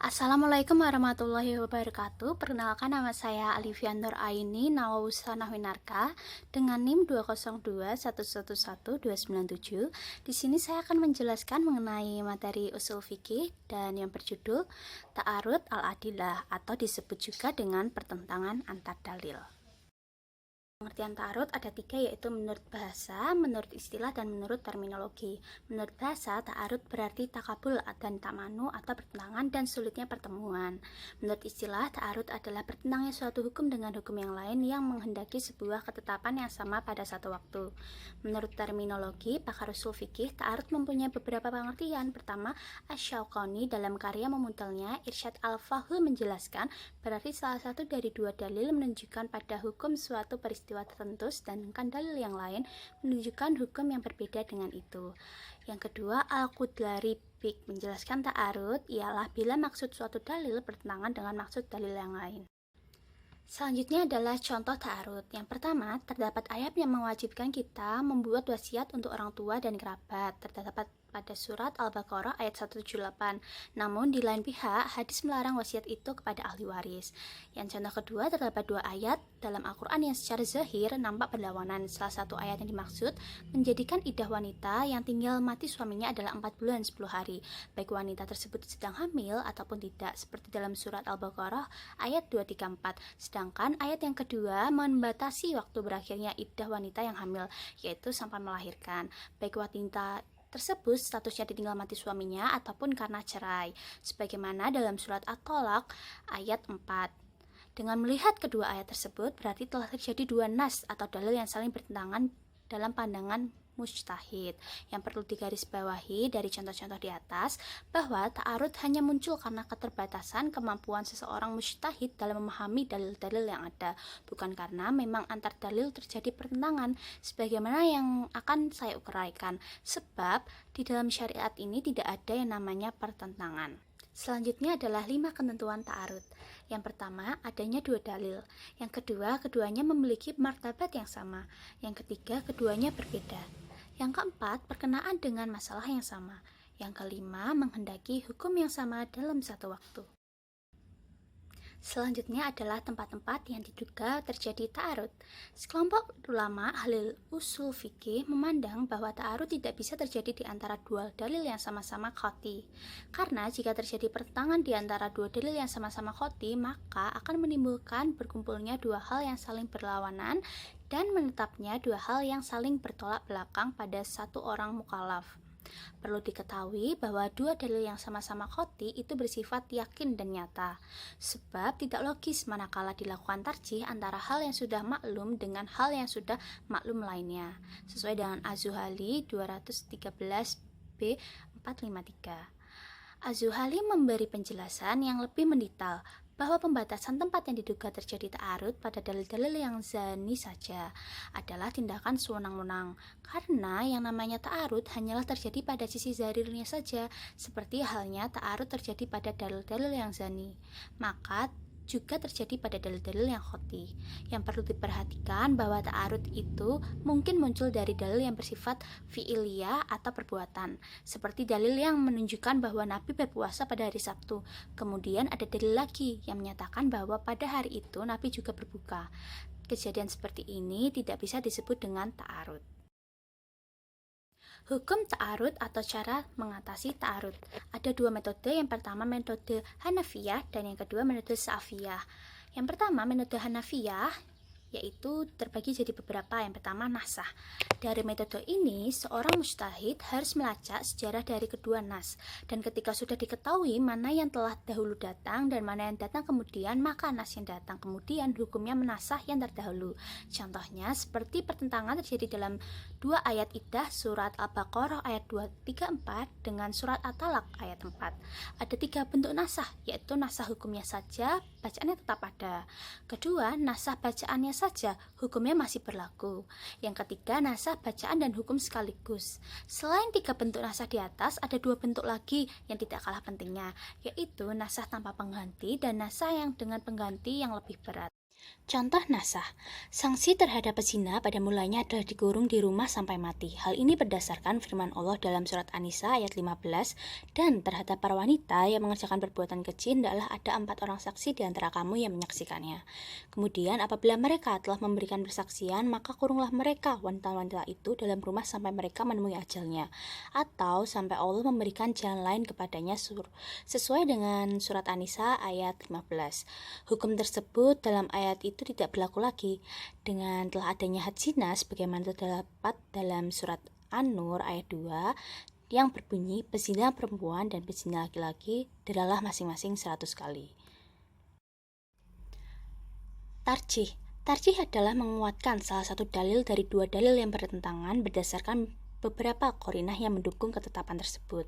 Assalamualaikum warahmatullahi wabarakatuh. Perkenalkan, nama saya Alivia Nur Aini Nawausanah Winarka dengan NIM 202111297. Di sini saya akan menjelaskan mengenai materi usul fikih dan yang berjudul Ta'arud al-Adillah atau disebut juga dengan pertentangan antar dalil. Pengertian ta'arud ada tiga, yaitu menurut bahasa, menurut istilah, dan menurut terminologi. Menurut bahasa, ta'arud berarti takabul dan tamanu atau bertentangan dan sulitnya pertemuan. Menurut istilah, ta'arud adalah bertentangnya suatu hukum dengan hukum yang lain yang menghendaki sebuah ketetapan yang sama pada satu waktu. Menurut terminologi, pakar usul fikih, ta'arud mempunyai beberapa pengertian. Pertama, Asy-Syaukani dalam karya memutalnya Irsyad al-Fahul menjelaskan berarti salah satu dari dua dalil menunjukkan pada hukum suatu peristiwa tertentu, sedangkan dalil yang lain menunjukkan hukum yang berbeda dengan itu. Yang kedua, Al-Qudlari menjelaskan ta'arud ialah bila maksud suatu dalil bertentangan dengan maksud dalil yang lain. Selanjutnya adalah contoh ta'arud. Yang pertama, terdapat ayat yang mewajibkan kita membuat wasiat untuk orang tua dan kerabat. Terdapat pada surat Al-Baqarah ayat 178. Namun di lain pihak, hadis melarang wasiat itu kepada ahli waris. Yang contoh kedua, terdapat dua ayat dalam Al-Quran yang secara zahir nampak berlawanan. Salah satu ayat yang dimaksud menjadikan iddah wanita yang tinggal mati suaminya adalah 4 bulan 10 hari, baik wanita tersebut sedang hamil ataupun tidak, seperti dalam surat Al-Baqarah ayat 234. Sedangkan ayat yang kedua membatasi waktu berakhirnya iddah wanita yang hamil, yaitu sampai melahirkan, baik wanita tersebut statusnya ditinggal mati suaminya ataupun karena cerai, sebagaimana dalam surat At-Tolaq ayat 4. Dengan melihat kedua ayat tersebut, berarti telah terjadi dua nas atau dalil yang saling bertentangan dalam pandangan mujtahid. Yang perlu digarisbawahi dari contoh-contoh di atas, bahwa ta'arud hanya muncul karena keterbatasan kemampuan seseorang mujtahid dalam memahami dalil-dalil yang ada, bukan karena memang antar dalil terjadi pertentangan, sebagaimana yang akan saya uraikan. Sebab di dalam syariat ini tidak ada yang namanya pertentangan. Selanjutnya adalah 5 ketentuan ta'arud. Yang pertama, adanya dua dalil. Yang kedua, keduanya memiliki martabat yang sama. Yang ketiga, keduanya berbeda. Yang keempat, berkenaan dengan masalah yang sama. Yang kelima, menghendaki hukum yang sama dalam satu waktu. Selanjutnya adalah tempat-tempat yang diduga terjadi ta'arud. Sekelompok ulama ahli usul fikih memandang bahwa ta'arud tidak bisa terjadi di antara dua dalil yang sama-sama qat'i. Karena jika terjadi pertentangan di antara dua dalil yang sama-sama qat'i, maka akan menimbulkan berkumpulnya dua hal yang saling berlawanan dan menetapnya dua hal yang saling bertolak belakang pada satu orang mukallaf. Perlu diketahui bahwa dua dalil yang sama-sama qat'i itu bersifat yakin dan nyata, sebab tidak logis manakala dilakukan tarjih antara hal yang sudah maklum dengan hal yang sudah maklum lainnya, sesuai dengan Az-Zuhali 213b 453. Az-Zuhali memberi penjelasan yang lebih mendetail bahwa pembatasan tempat yang diduga terjadi ta'arud pada dalil-dalil yang zani saja adalah tindakan sewenang-wenang, karena yang namanya ta'arud hanyalah terjadi pada sisi zahirirnya saja, seperti halnya ta'arud terjadi pada dalil-dalil yang zani, maka juga terjadi pada dalil-dalil yang qat'i. Yang perlu diperhatikan bahwa ta'arud itu mungkin muncul dari dalil yang bersifat fi'iliyah atau perbuatan, seperti dalil yang menunjukkan bahwa Nabi berpuasa pada hari Sabtu. Kemudian ada dalil lagi yang menyatakan bahwa pada hari itu Nabi juga berbuka. Kejadian seperti ini tidak bisa disebut dengan ta'arud. Hukum ta'arud atau cara mengatasi ta'arud. Ada dua metode, yang pertama metode Hanafiyah dan yang kedua metode Sa'fiyah. Yang pertama metode Hanafiyah yaitu terbagi jadi beberapa. Yang pertama, nasah. Dari metode ini, seorang mujtahid harus melacak sejarah dari kedua nas, dan ketika sudah diketahui mana yang telah dahulu datang dan mana yang datang kemudian, maka nas yang datang kemudian hukumnya menasah yang terdahulu. Contohnya seperti pertentangan terjadi dalam dua ayat iddah surat Al-Baqarah ayat 234 dengan surat At-Talaq ayat 4. Ada tiga bentuk nasah, yaitu nasah hukumnya saja, bacaannya tetap ada. Kedua, nasah bacaannya saja, hukumnya masih berlaku. Yang ketiga, nasah bacaan dan hukum sekaligus. Selain tiga bentuk nasah di atas, ada dua bentuk lagi yang tidak kalah pentingnya, yaitu nasah tanpa pengganti dan nasah yang dengan pengganti yang lebih berat. Contoh nasah, sanksi terhadap pezina pada mulanya adalah dikurung di rumah sampai mati. Hal ini berdasarkan firman Allah dalam surat An-Nisa ayat 15, dan terhadap para wanita yang mengerjakan perbuatan keji hendaklah ada 4 orang saksi di antara kamu yang menyaksikannya. Kemudian apabila mereka telah memberikan persaksian, maka kurunglah mereka wanita-wanita itu dalam rumah sampai mereka menemui ajalnya, atau sampai Allah memberikan jalan lain kepadanya sesuai dengan surat An-Nisa ayat 15. Hukum tersebut dalam ayat itu tidak berlaku lagi dengan telah adanya had zina sebagaimana terdapat dalam surat An-Nur ayat 2 yang berbunyi pezina perempuan dan pezina laki-laki deralah masing-masing 100 kali. Tarjih adalah menguatkan salah satu dalil dari 2 dalil yang bertentangan berdasarkan beberapa qarinah yang mendukung ketetapan tersebut.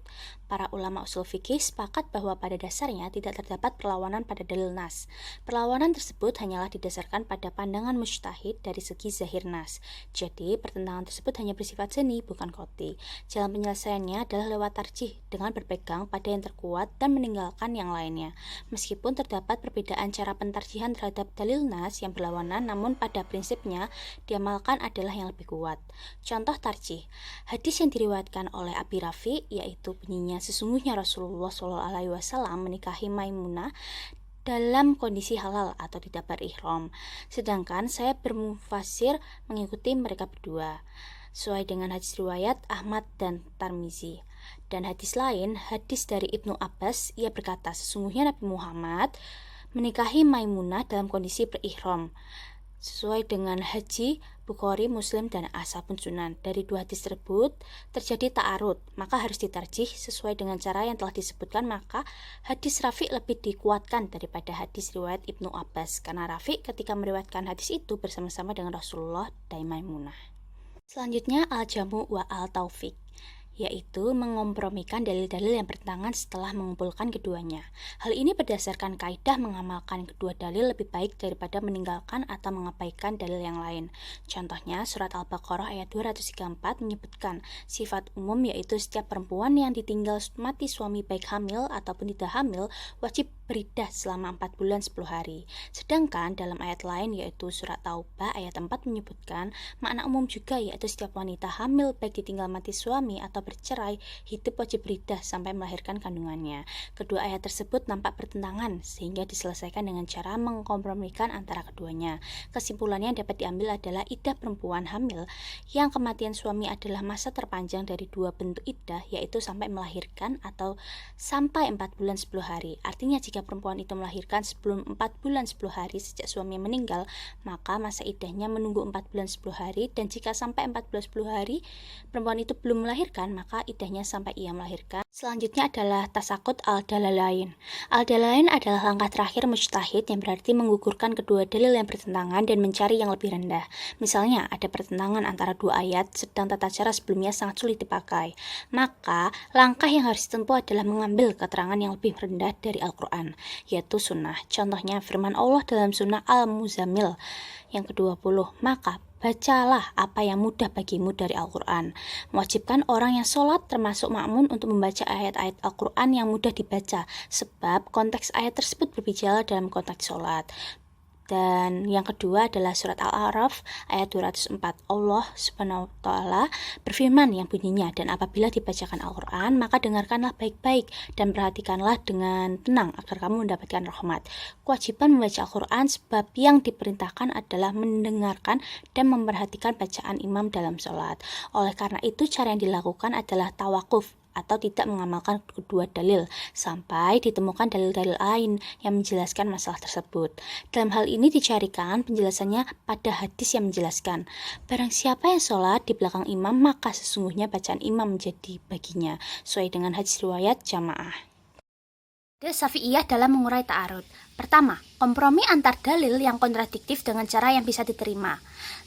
Para ulama usul fikih sepakat bahwa pada dasarnya tidak terdapat perlawanan pada dalil nas. Perlawanan tersebut hanyalah didasarkan pada pandangan mujtahid dari segi zahir nas. Jadi, pertentangan tersebut hanya bersifat seni, bukan qot'i. Jalan penyelesaiannya adalah lewat tarjih dengan berpegang pada yang terkuat dan meninggalkan yang lainnya. Meskipun terdapat perbedaan cara pentarjihan terhadap dalil nas yang berlawanan, namun pada prinsipnya diamalkan adalah yang lebih kuat. Contoh tarjih. Hadis yang diriwayatkan oleh Abi Rafi, yaitu bunyinya sesungguhnya Rasulullah SAW menikahi Maimunah dalam kondisi halal atau tidak berihram, sedangkan saya bermufasir mengikuti mereka berdua, sesuai dengan hadis riwayat Ahmad dan Tirmizi. Dan hadis lain, hadis dari Ibnu Abbas, ia berkata sesungguhnya Nabi Muhammad menikahi Maimunah dalam kondisi berihram, sesuai dengan Haji, Bukhari, Muslim, dan Ashabun Sunan. Dari 2 hadis tersebut terjadi ta'arud, maka harus ditarjih sesuai dengan cara yang telah disebutkan. Maka hadis Rafi lebih dikuatkan daripada hadis riwayat Ibnu Abbas, karena Rafi ketika meriwayatkan hadis itu bersama-sama dengan Rasulullah dan Maimunah. Selanjutnya al-jamu wa al-taufiq, yaitu mengompromikan dalil-dalil yang bertentangan setelah mengumpulkan keduanya. Hal ini berdasarkan kaidah mengamalkan kedua dalil lebih baik daripada meninggalkan atau mengabaikan dalil yang lain. Contohnya, surat Al-Baqarah ayat 234 menyebutkan sifat umum, yaitu setiap perempuan yang ditinggal mati suami baik hamil ataupun tidak hamil wajib beriddah selama 4 bulan 10 hari. Sedangkan dalam ayat lain, yaitu surat Taubah ayat 4 menyebutkan makna umum juga, yaitu setiap wanita hamil baik ditinggal mati suami atau bercerai hidup wajib beriddah sampai melahirkan kandungannya. Kedua ayat tersebut nampak bertentangan sehingga diselesaikan dengan cara mengkompromikan antara keduanya. Kesimpulannya yang dapat diambil adalah iddah perempuan hamil yang kematian suami adalah masa terpanjang dari 2 bentuk iddah, yaitu sampai melahirkan atau sampai 4 bulan 10 hari. Artinya jika perempuan itu melahirkan sebelum 4 bulan 10 hari sejak suami meninggal, maka masa iddahnya menunggu 4 bulan 10 hari, dan jika sampai 4 bulan 10 hari perempuan itu belum melahirkan, maka iddahnya sampai ia melahirkan. Selanjutnya adalah tasakut al-dalalain. Al-dalalain adalah langkah terakhir mujtahid yang berarti menggugurkan kedua dalil yang bertentangan dan mencari yang lebih rendah. Misalnya ada pertentangan antara 2 ayat sedang tata cara sebelumnya sangat sulit dipakai, maka langkah yang harus ditempuh adalah mengambil keterangan yang lebih rendah dari Al-Quran, yaitu sunnah. Contohnya firman Allah dalam surah Al-Muzammil yang ke-20, maka bacalah apa yang mudah bagimu dari Al-Quran. Mewajibkan orang yang sholat termasuk makmun untuk membaca ayat-ayat Al-Quran yang mudah dibaca, sebab konteks ayat tersebut berbicara dalam konteks sholat. Dan yang kedua adalah surat Al-A'raf ayat 204. Allah subhanahu wa ta'ala berfirman yang bunyinya, dan apabila dibacakan Al-Quran maka dengarkanlah baik-baik dan perhatikanlah dengan tenang agar kamu mendapatkan rahmat. Kewajiban membaca Al-Quran sebab yang diperintahkan adalah mendengarkan dan memperhatikan bacaan imam dalam sholat. Oleh karena itu cara yang dilakukan adalah tawakuf atau tidak mengamalkan kedua dalil sampai ditemukan dalil-dalil lain yang menjelaskan masalah tersebut. Dalam hal ini dicarikan penjelasannya pada hadis yang menjelaskan, barang siapa yang sholat di belakang imam maka sesungguhnya bacaan imam menjadi baginya, sesuai dengan hadis riwayat jamaah. Syafi'iyah dalam mengurai ta'arud. Pertama, kompromi antar dalil yang kontradiktif dengan cara yang bisa diterima.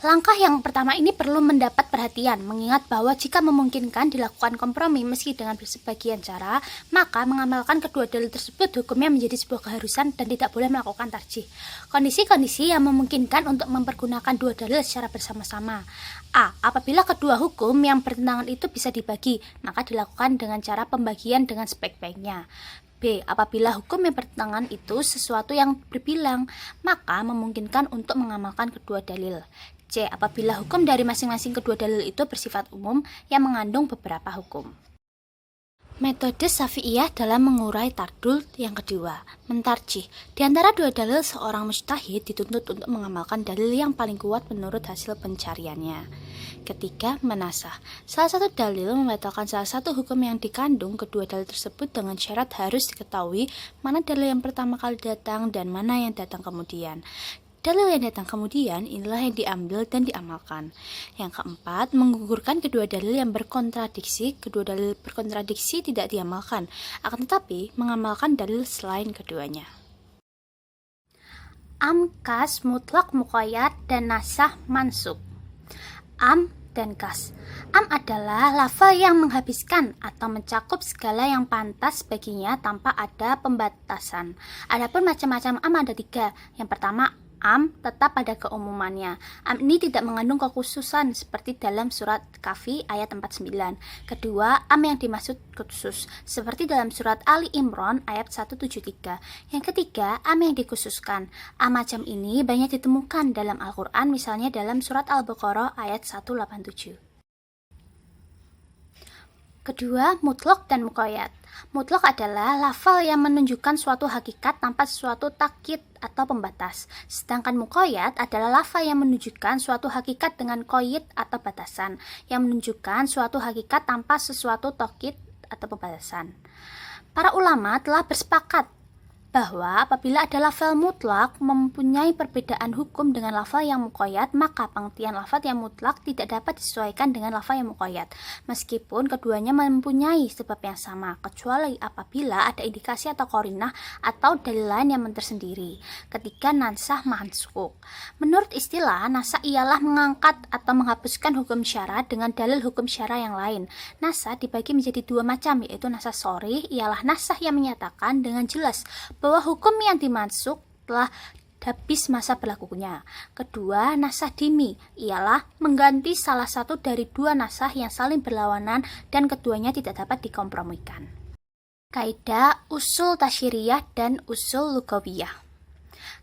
Langkah yang pertama ini perlu mendapat perhatian, mengingat bahwa jika memungkinkan dilakukan kompromi meski dengan sebagian cara, maka mengamalkan kedua dalil tersebut hukumnya menjadi sebuah keharusan dan tidak boleh melakukan tarjih. Kondisi-kondisi yang memungkinkan untuk mempergunakan dua dalil secara bersama-sama. A. Apabila kedua hukum yang bertentangan itu bisa dibagi, maka dilakukan dengan cara pembagian dengan sebaik-baiknya. B. Apabila hukum yang bertentangan itu sesuatu yang berbilang, maka memungkinkan untuk mengamalkan kedua dalil. C. Apabila hukum dari masing-masing kedua dalil itu bersifat umum yang mengandung beberapa hukum. Metode Syafi'iyah dalam mengurai tardul yang kedua, mentarjih. Di antara dua dalil, seorang mujtahid dituntut untuk mengamalkan dalil yang paling kuat menurut hasil pencariannya. Ketiga, menasah. Salah satu dalil membatalkan salah satu hukum yang dikandung kedua dalil tersebut dengan syarat harus diketahui mana dalil yang pertama kali datang dan mana yang datang kemudian. Dalil yang datang kemudian inilah yang diambil dan diamalkan. Yang keempat, menggugurkan kedua dalil yang berkontradiksi. Kedua dalil berkontradiksi tidak diamalkan, akan tetapi mengamalkan dalil selain keduanya. Am, kas, mutlak, muqayyad, dan nasah, mansukh. Am dan kas. Am adalah lafal yang menghabiskan atau mencakup segala yang pantas baginya tanpa ada pembatasan. Adapun macam-macam am ada 3. Yang pertama, am tetap pada keumumannya. Am ini tidak mengandung kekhususan seperti dalam surat Kahfi ayat 49. Kedua, am yang dimaksud khusus seperti dalam surat Ali Imran ayat 173. Yang ketiga, am yang dikhususkan. Am macam ini banyak ditemukan dalam Al-Quran, misalnya dalam surat Al-Baqarah ayat 187. Kedua, mutlak dan muqayyad. Mutlak adalah lafal yang menunjukkan suatu hakikat tanpa sesuatu takkid atau pembatas. Sedangkan muqayyad adalah lafal yang menunjukkan suatu hakikat dengan qayd atau batasan, yang menunjukkan suatu hakikat tanpa sesuatu takkid atau pembatasan. Para ulama telah bersepakat bahwa apabila ada lafal mutlak mempunyai perbedaan hukum dengan lafal yang muqayyad, maka pengertian lafal yang mutlak tidak dapat disesuaikan dengan lafal yang muqayyad, meskipun keduanya mempunyai sebab yang sama, kecuali apabila ada indikasi atau qarinah atau dalil lain yang tersendiri. Ketika nasakh mansukh. Menurut istilah, nasakh ialah mengangkat atau menghapuskan hukum syara dengan dalil hukum syara yang lain. Nasakh dibagi menjadi 2 macam, yaitu nasakh sharih ialah nasakh yang menyatakan dengan jelas bahwa hukum yang dimansukh telah habis masa berlakunya. Kedua, nasakh dhimmi ialah mengganti salah satu dari 2 nasakh yang saling berlawanan dan keduanya tidak dapat dikompromikan. Kaidah usul tasyiriyah dan usul lughawiyah.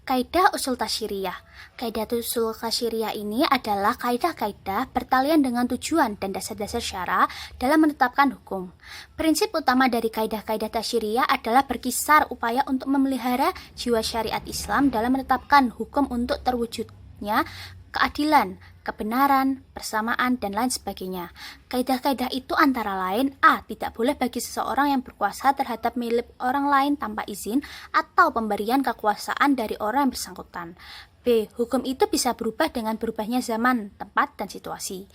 Kaidah usul tasyiriyah. Kaidah usul tasyiriyah ini adalah kaidah-kaidah bertalian dengan tujuan dan dasar-dasar syara dalam menetapkan hukum. Prinsip utama dari kaidah-kaidah tasyiriyah adalah berkisar upaya untuk memelihara jiwa syariat Islam dalam menetapkan hukum untuk terwujudnya keadilan, kebenaran, persamaan, dan lain sebagainya. Kaidah-kaidah itu antara lain: A. Tidak boleh bagi seseorang yang berkuasa terhadap milik orang lain tanpa izin atau pemberian kekuasaan dari orang yang bersangkutan. B. Hukum itu bisa berubah dengan berubahnya zaman, tempat, dan situasi.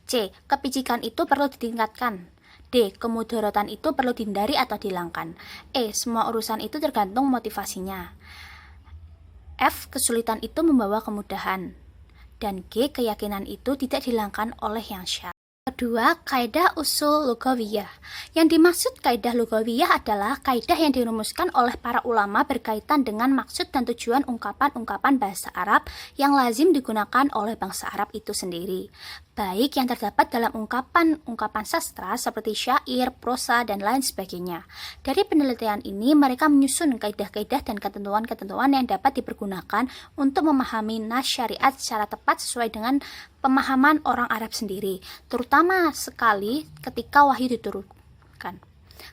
C. Kepicikan itu perlu ditingkatkan. D. Kemudaratan itu perlu dihindari atau dihilangkan. E. Semua urusan itu tergantung motivasinya. F. Kesulitan itu membawa kemudahan. Dan G. Keyakinan itu tidak dihilangkan oleh yang syar'i. Kedua, kaidah usul lughawiyah. Yang dimaksud kaidah lughawiyah adalah kaidah yang dirumuskan oleh para ulama berkaitan dengan maksud dan tujuan ungkapan-ungkapan bahasa Arab yang lazim digunakan oleh bangsa Arab itu sendiri, baik yang terdapat dalam ungkapan-ungkapan sastra seperti syair, prosa, dan lain sebagainya. Dari penelitian ini, mereka menyusun kaidah-kaidah dan ketentuan-ketentuan yang dapat dipergunakan untuk memahami nas syariat secara tepat sesuai dengan pemahaman orang Arab sendiri, terutama sekali ketika wahyu diturunkan.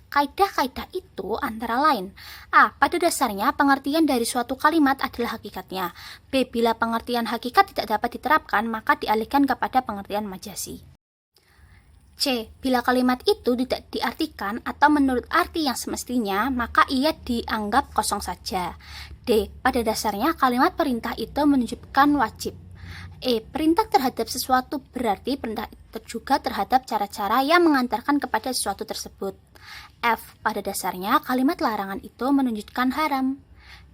Kaidah-kaidah itu antara lain: A. Pada dasarnya pengertian dari suatu kalimat adalah hakikatnya. B. Bila pengertian hakikat tidak dapat diterapkan, maka dialihkan kepada pengertian majazi. C. Bila kalimat itu tidak diartikan atau menurut arti yang semestinya, maka ia dianggap kosong saja. D. Pada dasarnya kalimat perintah itu menunjukkan wajib. E. Perintah terhadap sesuatu berarti perintah juga terhadap cara-cara yang mengantarkan kepada sesuatu tersebut. F. Pada dasarnya kalimat larangan itu menunjukkan haram.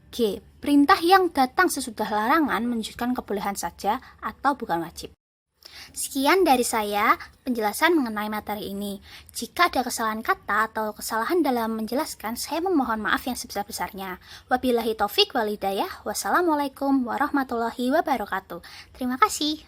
G. Perintah yang datang sesudah larangan menunjukkan kebolehan saja atau bukan wajib. Sekian dari saya penjelasan mengenai materi ini. Jika ada kesalahan kata atau kesalahan dalam menjelaskan, saya memohon maaf yang sebesar-besarnya. Wabillahi taufik wal hidayah. Wassalamualaikum warahmatullahi wabarakatuh. Terima kasih.